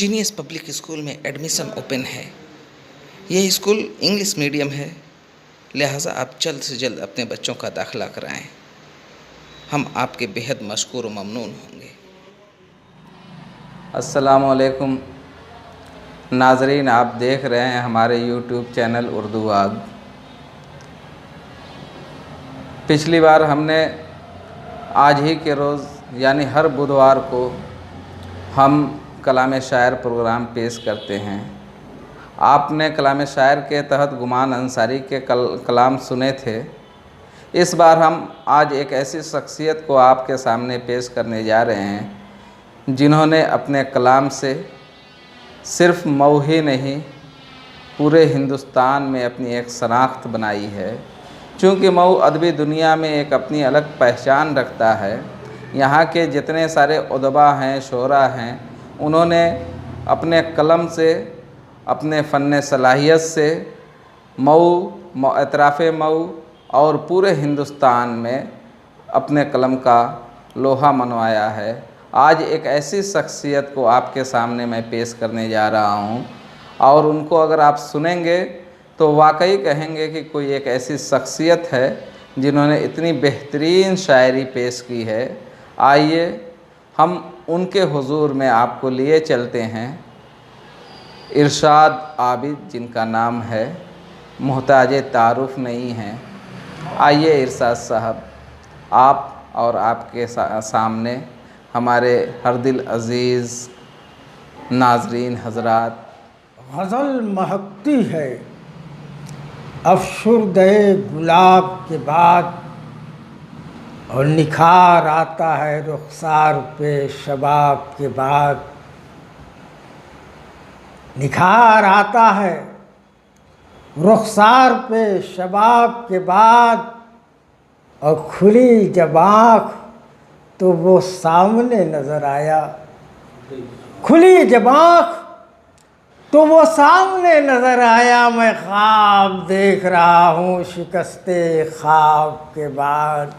Genius public school में admission open है। यह स्कूल इंग्लिश मीडियम है, लिहाजा आप जल्द से जल्द अपने बच्चों का दाखिला कराएं। हम आपके बेहद मशकूर व ममनून होंगे। अस्सलामुअलैकुम नाज़रीन, आप देख रहे हैं हमारे यूट्यूब चैनल उर्दू वाग। पिछली बार हमने आज ही के रोज़ यानी हर बुधवार को हम कलाम शायर प्रोग्राम पेश करते हैं। आपने कलाम शायर के तहत गुमान अंसारी के कलाम सुने थे। इस बार हम आज एक ऐसी शख्सियत को आपके सामने पेश करने जा रहे हैं जिन्होंने अपने कलाम से सिर्फ मऊ ही नहीं पूरे हिंदुस्तान में अपनी एक शनाख्त बनाई है। चूँकि मऊ अदबी दुनिया में एक अपनी अलग पहचान रखता है। यहाँ के जितने सारे उदबा हैं, शोरा हैं, उन्होंने अपने कलम से, अपने फ़न सलाहियत से मऊ, एतराफ़ मऊ और पूरे हिंदुस्तान में अपने कलम का लोहा मनवाया है। आज एक ऐसी शख्सियत को आपके सामने मैं पेश करने जा रहा हूँ और उनको अगर आप सुनेंगे तो वाकई कहेंगे कि कोई एक ऐसी शख्सियत है जिन्होंने इतनी बेहतरीन शायरी पेश की है। आइए हम उनके हुजूर में आपको लिए चलते हैं। इरशाद आबिद, जिनका नाम है, मोहताज तारुफ नहीं हैं। आइए इरशाद साहब, आप और आपके सामने हमारे हर दिल अज़ीज़ नाज़रीन हज़रात। गज़ल महकती है अफ़शुर्दे गुलाब के बाद, और निखार आता है रुखसार पे शबाब के बाद। निखार आता है रुखसार पे शबाब के बाद, और खुली जब आँख तो वो सामने नज़र आया। खुली जब आँख तो वो सामने नज़र आया। मैं ख्वाब देख रहा हूँ शिकस्ते ख्वाब के बाद।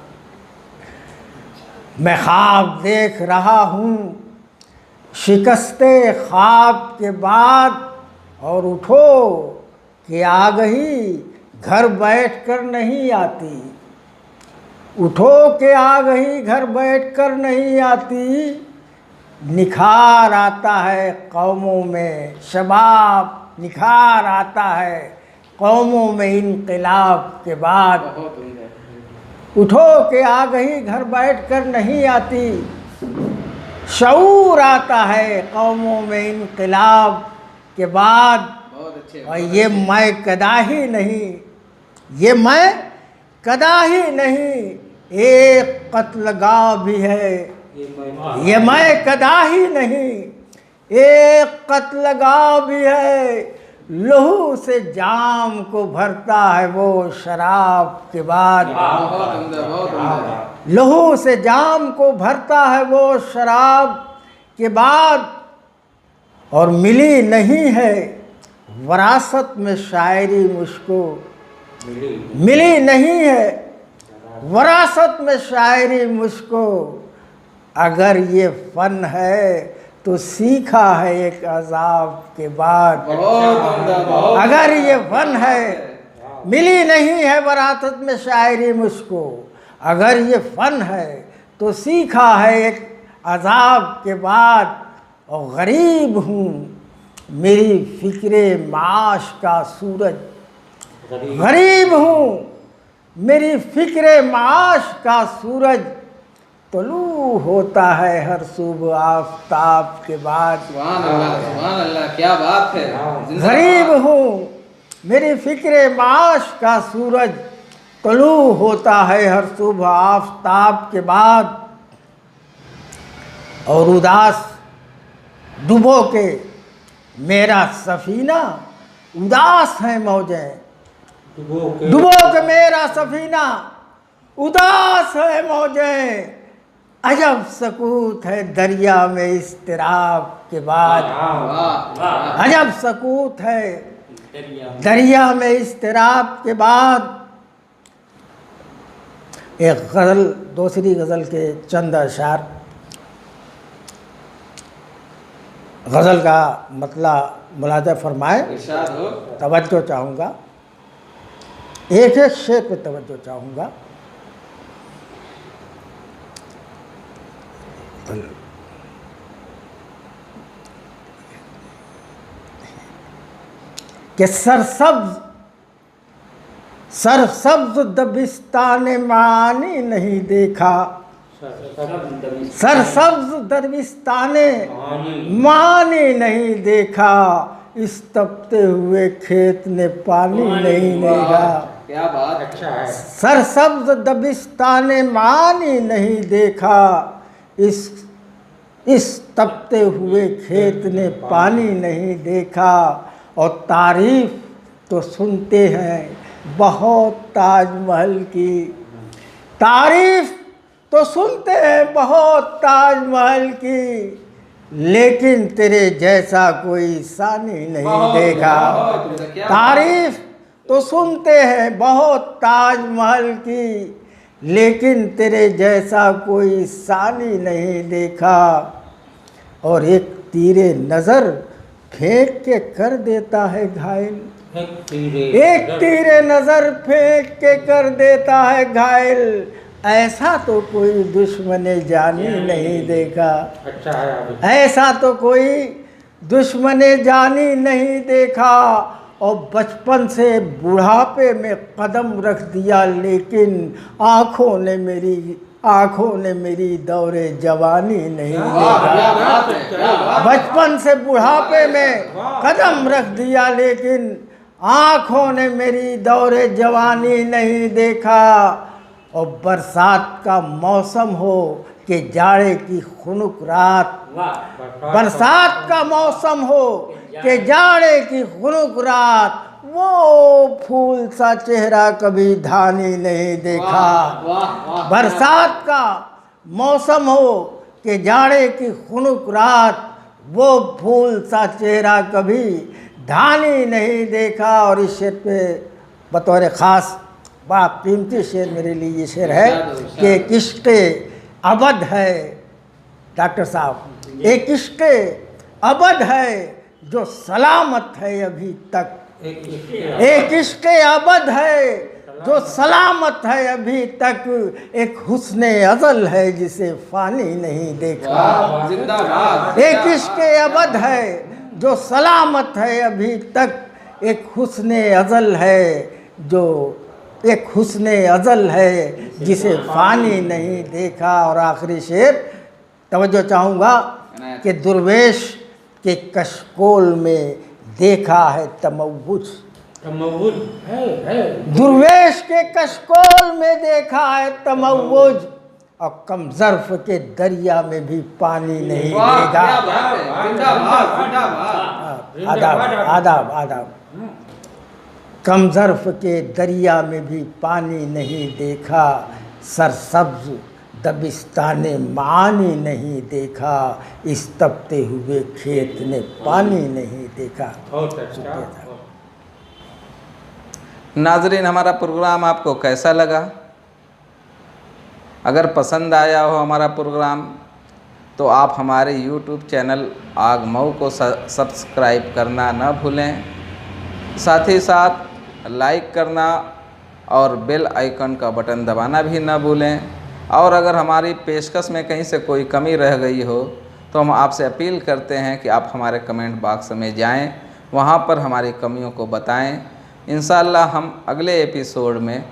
मैं ख्वाब देख रहा हूँ शिकस्ते ख्वाब के बाद, और उठो कि आ गई घर बैठ कर नहीं आती। उठो कि आ गई घर बैठ कर नहीं आती। निखार आता है कौमों में शबाब, निखार आता है कौमों में इनकलाब के बाद। उठो कि आ गई घर बैठ कर नहीं आती। शऊर आता है कौमों में इनकलाब के बाद। और ये मैं कदा ही नहीं, ये मैं कदा ही नहीं, एक कत्लगाह भी है। ये मैं कदा ही नहीं, एक कत्लगाह भी है। लहू से जाम को भरता है वो शराब के बाद। लहू से जाम को भरता है वो शराब के बाद। और मिली नहीं है वरासत में शायरी मुझको, मिली नहीं है वरासत में शायरी मुझको। अगर ये फ़न है तो सीखा है एक अज़ाब के बाद। अगर ये फ़न है, मिली नहीं है वरासत में शायरी मुझको। अगर ये फ़न है तो सीखा है एक अज़ाब के बाद। और गरीब हूँ मेरी फ़िक्रे माश का सूरज, गरीब हूँ मेरी फ़िक्रे माश का सूरज। तलू होता है हर सुबह आफ़ताब के बाद। सुभान अल्लाह, क्या बात है। गरीब हूँ मेरी फ़िक्रे माश का सूरज, तलू होता है हर सुबह आफ़ताब के बाद। और उदास डुबो के मेरा सफ़ीना, उदास है मौजें डुबो के मेरा सफ़ीना, उदास है मौजें। अजब सकूत है दरिया में इज़्तिराब के बाद। अजब सकूत है दरिया में इज़्तिराब के बाद। एक गज़ल, दूसरी गज़ल के चंद अशार। गज़ल का मतला मुलाजा फरमाएं। इरशाद हो। तवज्जो चाहूँगा, एक एक शेर पे तवज्जो चाहूँगा। कि सरसब्ज दबिस्तान मानी नहीं देखा, सरसब्ज दबिस्तान मानी नहीं देखा, इस तपते हुए खेत ने पानी नहीं देखा। क्या बात, अच्छा है। सरसब्ज दबिस्तान मानी नहीं देखा, इस तपते हुए खेत ने पानी नहीं देखा। और तारीफ तो सुनते हैं बहुत ताजमहल की, तारीफ तो सुनते हैं बहुत ताजमहल की, लेकिन तेरे जैसा कोई सानी नहीं देखा। तारीफ तो सुनते हैं बहुत ताजमहल की, लेकिन तेरे जैसा कोई सानी नहीं देखा। और एक तीरे नज़र फेंक के कर देता है घायल, एक तीरे नज़र फेंक के कर देता है घायल, ऐसा तो कोई दुश्मने जानी नहीं देखा। अच्छा है। ऐसा तो कोई दुश्मने जानी नहीं देखा। और बचपन से बुढ़ापे में कदम रख दिया, लेकिन आँखों ने मेरी दौरे जवानी नहीं देखा। बचपन से बुढ़ापे में कदम रख दिया, लेकिन आँखों ने मेरी दौरे जवानी नहीं देखा। और बरसात का मौसम हो कि जाड़े की खुनुक रात, बरसात का मौसम हो कि जाड़े की खुनुक रात, वो फूल सा चेहरा कभी धानी नहीं देखा। बरसात का मौसम हो कि जाड़े की खुनुक रात, वो फूल सा चेहरा कभी धानी नहीं देखा। और इस शेर पे बतौर ख़ास बड़ा कीमती शेर मेरे लिए ये शेर है कि इश्क़ अबद है। डॉक्टर साहब, एक इश्क़ अबद है जो सलामत है अभी तक, एक इश्क़ अबद है जो सलामत है अभी तक, एक हुस्ने अज़ल है जिसे फ़ानी नहीं देखा। एक इश्क़ अबद है जो सलामत है अभी तक, एक हुस्ने अज़ल है जो एक हुस्ने अज़ल है जिसे फ़ानी नहीं देखा। और आखिरी शेर तवज्जो चाहूँगा कि दुर्वेश के कशकोल में देखा है तमव्वुज, दुर्वेश के कशकोल में देखा है तमव्वुज, और कम ज़र्फ़ के दरिया में भी पानी नहीं देगा। आदाब आदाब आदाब। कम ज़र्फ़ के दरिया में भी पानी नहीं देखा, सरसब्ज़ दबिस्ताने मानी नहीं देखा, इस तपते हुए खेत ने पानी नहीं देखा। नाज़रीन, हमारा प्रोग्राम आपको कैसा लगा? अगर पसंद आया हो हमारा प्रोग्राम तो आप हमारे YouTube चैनल आग मऊ को सब्सक्राइब करना न भूलें, साथ ही साथ लाइक करना और बेल आइकन का बटन दबाना भी न भूलें। और अगर हमारी पेशकश में कहीं से कोई कमी रह गई हो तो हम आपसे अपील करते हैं कि आप हमारे कमेंट बॉक्स में जाएं, वहां पर हमारी कमियों को बताएं। इंशाअल्लाह हम अगले एपिसोड में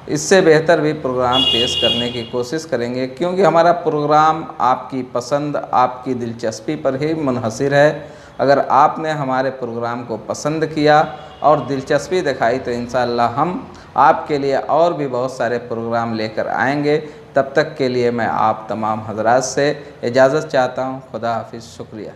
इससे बेहतर भी प्रोग्राम पेश करने की कोशिश करेंगे, क्योंकि हमारा प्रोग्राम आपकी पसंद, आपकी दिलचस्पी पर ही मुनहसर है। अगर आपने हमारे प्रोग्राम को पसंद किया और दिलचस्पी दिखाई तो इंशाअल्लाह हम आपके लिए और भी बहुत सारे प्रोग्राम लेकर आएंगे। तब तक के लिए मैं आप तमाम हजरात से इजाज़त चाहता हूँ। खुदा हाफिज़, शुक्रिया।